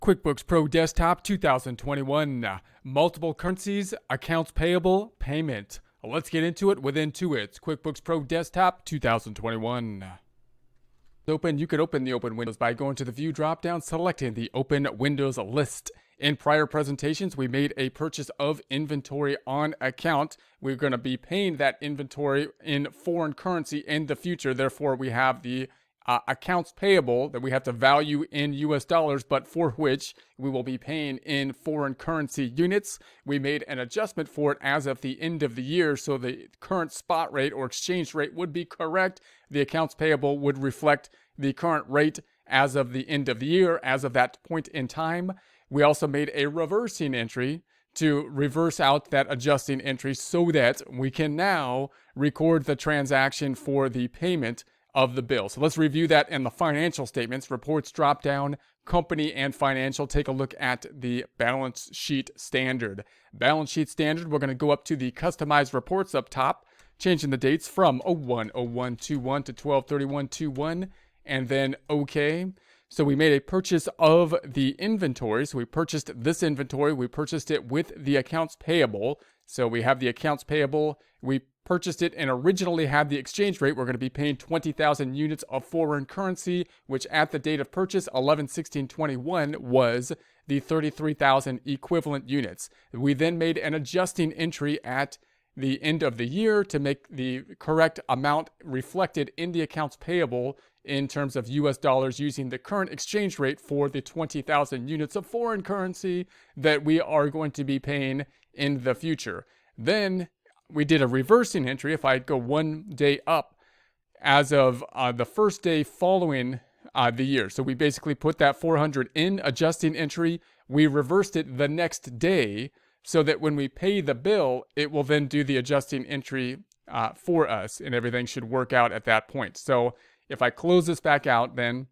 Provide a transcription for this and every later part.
QuickBooks Pro Desktop 2021. Multiple currencies, accounts payable, payment. Let's get into it with Intuit's QuickBooks Pro Desktop 2021. You could open the open windows by going to the View dropdown, selecting the Open Windows list. In prior presentations, we made a purchase of inventory on account. We're going to be paying that inventory in foreign currency in the future. Therefore, we have the accounts payable that we have to value in US dollars, but for which we will be paying in foreign currency units. We made an adjustment for it as of the end of the year, so the current spot rate or exchange rate would be correct. The accounts payable would reflect the current rate as of the end of the year, as of that point in time. We also made a reversing entry to reverse out that adjusting entry so that we can now record the transaction for the payment of the bill. So let's review that in the financial statements. Reports drop down, company and financial. Take a look at the balance sheet standard. Balance sheet standard, we're going to go up to the customized reports up top, changing the dates from 01/01/21 to 12/31/21, and then OK. So we made a purchase of the inventory. So we purchased this inventory. We purchased it with the accounts payable. So we have the accounts payable. We purchased it and originally had the exchange rate. We're going to be paying 20,000 units of foreign currency, which at the date of purchase, 11/16/21, was the 33,000 equivalent units. We then made an adjusting entry at the end of the year to make the correct amount reflected in the accounts payable in terms of US dollars using the current exchange rate for the 20,000 units of foreign currency that we are going to be paying in the future. Then we did a reversing entry. If I go one day up as of the first day following the year. So we basically put that 400 in adjusting entry. We reversed it the next day so that when we pay the bill, it will then do the adjusting entry for us, and everything should work out at that point. So if I close this back out, then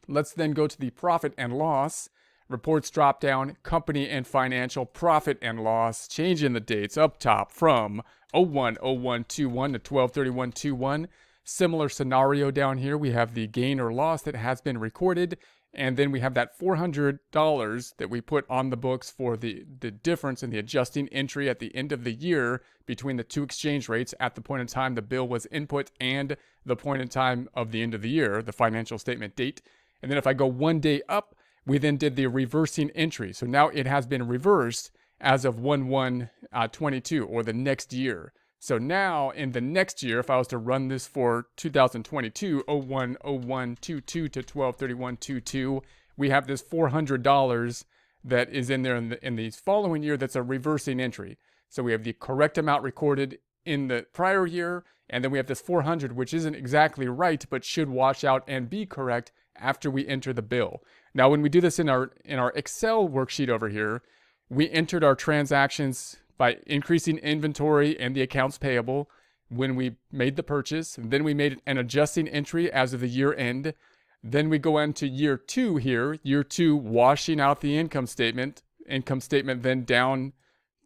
let's then go to the profit and loss. Reports drop down, company and financial, profit and loss, changing the dates up top from 01/01/21 to 12/31/21. Similar scenario down here. We have the gain or loss that has been recorded, and then we have that $400 that we put on the books for the difference in the adjusting entry at the end of the year between the two exchange rates at the point in time the bill was input and the point in time of the end of the year, the financial statement date. And then if I go one day up, we then did the reversing entry. So now it has been reversed as of 1/1/22, or the next year. So now in the next year, if I was to run this for 2022, 01/01/22 to 12/31/22, we have this $400 that is in there in the following year that's a reversing entry. So we have the correct amount recorded in the prior year, and then we have this 400, which isn't exactly right, but should wash out and be correct after we enter the bill. Now, when we do this in our Excel worksheet over here, we entered our transactions by increasing inventory and the accounts payable when we made the purchase. Then we made an adjusting entry as of the year end. Then we go into year two here, year two washing out the income statement then down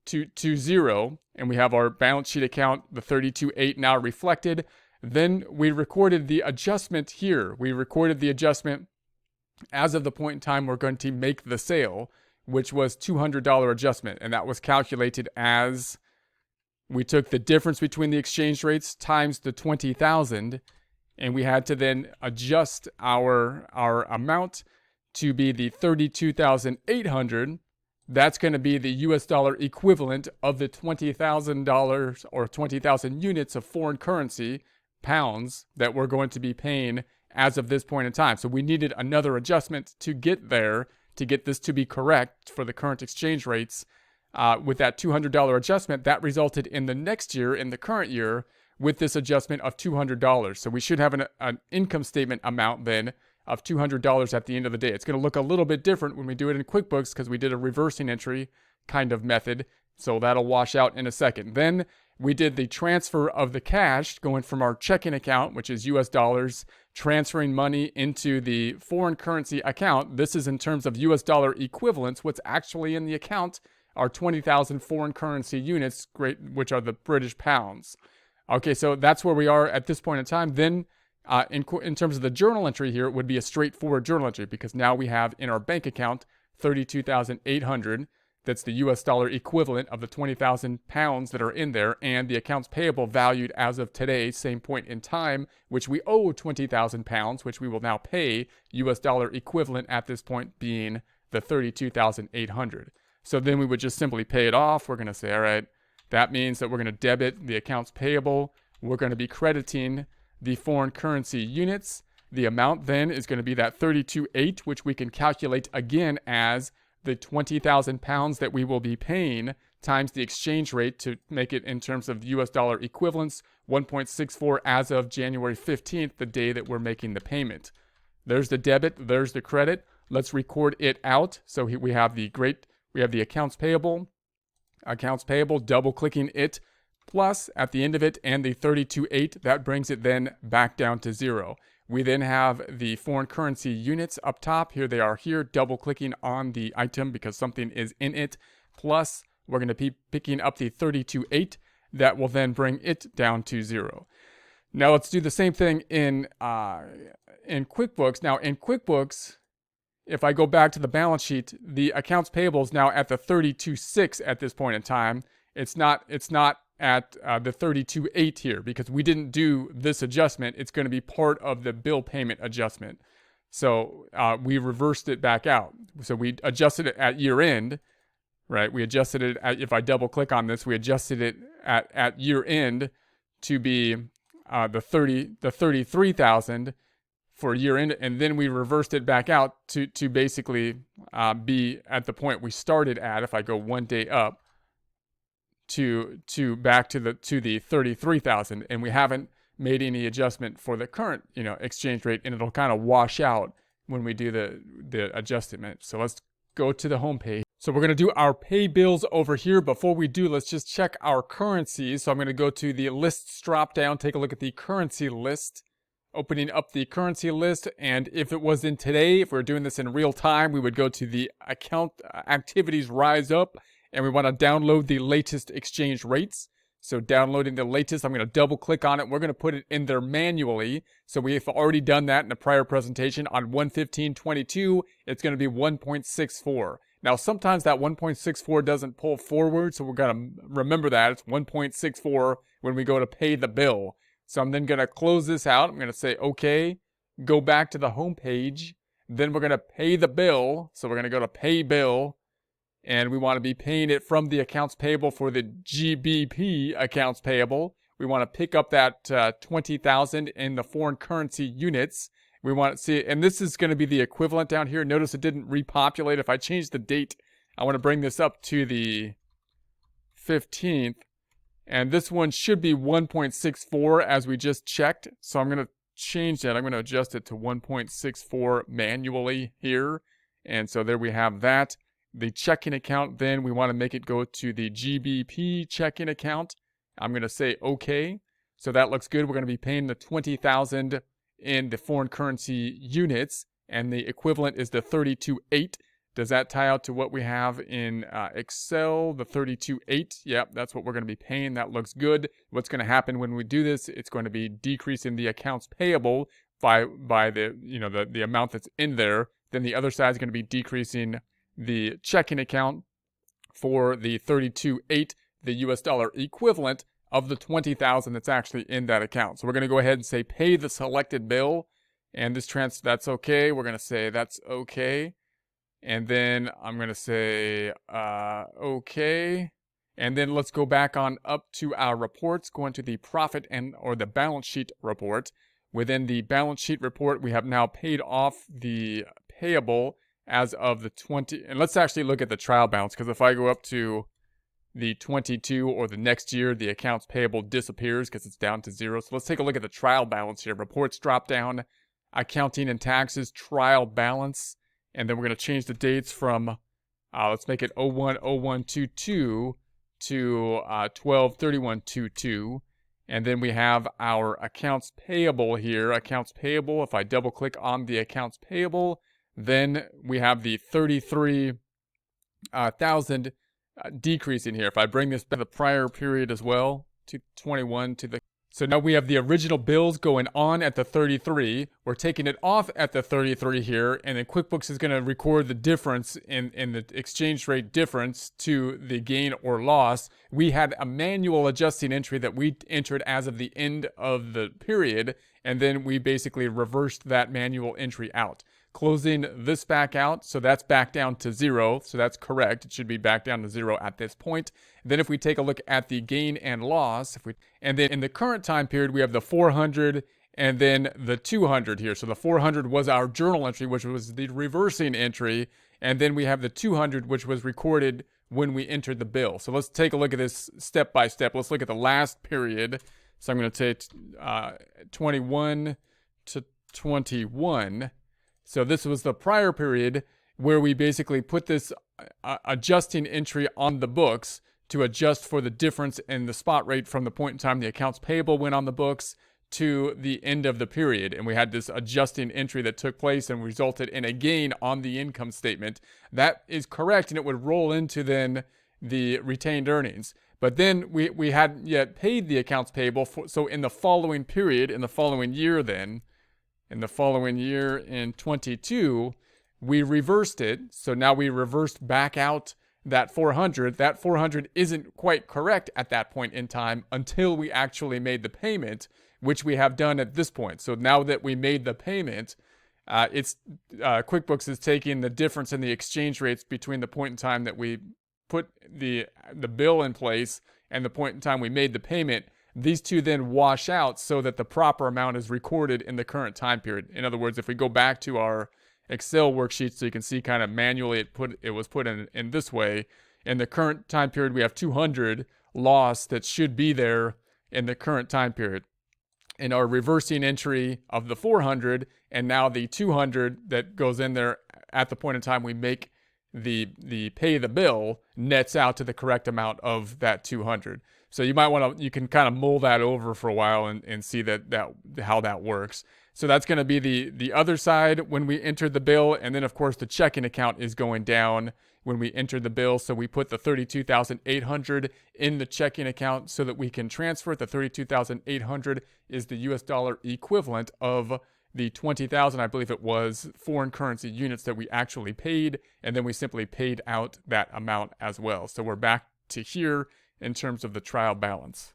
to 0, and we have our balance sheet account, the 32.8 now reflected. Then we recorded the adjustment here. We recorded the adjustment as of the point in time we're going to make the sale, which was $200 adjustment. And that was calculated as we took the difference between the exchange rates times the 20,000, and we had to then adjust our amount to be the 32,800. That's going to be the US dollar equivalent of the $20,000 or 20,000 units of foreign currency, pounds, that we're going to be paying as of this point in time. So we needed another adjustment to get there, to get this to be correct for the current exchange rates. With that $200 adjustment, that resulted in the next year, in the current year, with this adjustment of $200. So we should have an income statement amount then of $200 at the end of the day. It's going to look a little bit different when we do it in QuickBooks because we did a reversing entry kind of method. So that'll wash out in a second. Then we did the transfer of the cash going from our checking account, which is US dollars, transferring money into the foreign currency account. This is in terms of US dollar equivalents. What's actually in the account are 20,000 foreign currency units, which are the British pounds. Okay, so that's where we are at this point in time. Then in terms of the journal entry here, it would be a straightforward journal entry because now we have in our bank account 32,800. That's the US dollar equivalent of the 20,000 pounds that are in there, and the accounts payable valued as of today, same point in time, which we owe 20,000 pounds, which we will now pay, US dollar equivalent at this point being the 32,800. So then we would just simply pay it off. We're going to say, all right, that means that we're going to debit the accounts payable. We're going to be crediting the foreign currency units. The amount then is going to be that 32.8, which we can calculate again as the 20,000 pounds that we will be paying times the exchange rate to make it in terms of US dollar equivalents, 1.64 as of January 15th, the day that we're making the payment. There's the debit, there's the credit. Let's record it out. So we have the accounts payable, double clicking it, plus at the end of it and the 32.8, that brings it then back down to 0. We then have the foreign currency units up top. Here they are here, double clicking on the item because something is in it. Plus, we're going to be picking up the 32.8. That will then bring it down to 0. Now let's do the same thing in QuickBooks. Now in QuickBooks, if I go back to the balance sheet, the accounts payable is now at the 32.6 at this point in time. It's not at the 32.8 here because we didn't do this adjustment. It's going to be part of the bill payment adjustment. So we reversed it back out. So we adjusted it at year end, right? We adjusted it at, if I double click on this, we adjusted it at year end to be the 33,000 for year end, and then we reversed it back out to basically be at the point we started at. If I go one day up, to back to the 33,000, and we haven't made any adjustment for the current exchange rate, and it'll kind of wash out when we do the adjustment. So let's go to the home page. So we're going to do our pay bills over here. Before we do, let's just check our currencies. So I'm going to go to the lists drop down, take a look at the currency list, opening up the currency list, and if it was in today, if we're doing this in real time, we would go to the account activities rise up, and we want to download the latest exchange rates. So downloading the latest, I'm going to double click on it. We're going to put it in there manually. So we've already done that in a prior presentation on 115.22. It's going to be 1.64. Now, sometimes that 1.64 doesn't pull forward, so we're going to remember that. It's 1.64 when we go to pay the bill. So I'm then going to close this out. I'm going to say, okay, go back to the home page. Then we're going to pay the bill. So we're going to go to pay bill. And we want to be paying it from the accounts payable for the GBP accounts payable. We want to pick up that 20,000 in the foreign currency units. We want to see, and this is going to be the equivalent down here. Notice it didn't repopulate. If I change the date, I want to bring this up to the 15th. And this one should be 1.64 as we just checked. So I'm going to change that. I'm going to adjust it to 1.64 manually here. And so there we have that. The checking account, then we want to make it go to the GBP checking account. I'm going to say okay. So that looks good. We're going to be paying the 20,000 in the foreign currency units, and the equivalent is the 32.8. Does that tie out to what we have in Excel, the 32.8? Yep, that's what we're going to be paying. That looks good. What's going to happen when we do this? It's going to be decreasing the accounts payable by the amount that's in there. Then the other side is going to be decreasing the checking account for the 32.8, the US dollar equivalent of the 20,000 that's actually in that account. So we're going to go ahead and say pay the selected bill, and this that's okay. We're going to say that's okay, and then I'm going to say okay, and then let's go back on up to our reports, go into the profit or the balance sheet report. Within the balance sheet report, we have now paid off the payable as of the 20, and let's actually look at the trial balance, because if I go up to the 22 or the next year, the accounts payable disappears because it's down to 0. So let's take a look at the trial balance here. Reports drop down, accounting and taxes, trial balance, and then we're going to change the dates from, let's make it 01/01/22 to 12/31/22. And then we have our accounts payable here. Accounts payable, if I double click on the accounts payable, then we have the 33,000 decrease in here. If I bring this back to the prior period as well, to 21 to the, So now we have the original bills going on at the 33. We're taking it off at the 33 here, and then QuickBooks is going to record the difference in the exchange rate difference to the gain or loss. We had a manual adjusting entry that we entered as of the end of the period, and then we basically reversed that manual entry out. Closing this back out, so that's back down to 0, so that's correct. It should be back down to 0 at this point. Then if we take a look at the gain and loss, and then in the current time period, we have the 400 and then the 200 here. So the 400 was our journal entry, which was the reversing entry, and then we have the 200, which was recorded when we entered the bill. So let's take a look at this step by step. Let's look at the last period. So I'm going to take 21 to 21. So this was the prior period where we basically put this adjusting entry on the books to adjust for the difference in the spot rate from the point in time the accounts payable went on the books to the end of the period. And we had this adjusting entry that took place and resulted in a gain on the income statement. That is correct, and it would roll into then the retained earnings. But then we hadn't yet paid the accounts payable. So in the following period, in the following year then, in the following year in 22, we reversed it. So now we reversed back out that 400. That 400 isn't quite correct at that point in time until we actually made the payment, which we have done at this point. So now that we made the payment, QuickBooks is taking the difference in the exchange rates between the point in time that we put the bill in place and the point in time we made the payment. These two then wash out so that the proper amount is recorded in the current time period. In other words, if we go back to our Excel worksheet so you can see kind of manually it was put in this way. In the current time period, we have 200 loss that should be there in the current time period. In our reversing entry of the 400 and now the 200 that goes in there at the point in time we make the pay the bill nets out to the correct amount of that 200. So you might want to, you can kind of mull that over for a while and see how that works. So that's going to be the other side when we entered the bill. And then of course the checking account is going down when we entered the bill. So we put the 32,800 in the checking account so that we can transfer it. The 32,800 is the US dollar equivalent of the 20,000, I believe it was, foreign currency units that we actually paid. And then we simply paid out that amount as well. So we're back to here in terms of the trial balance.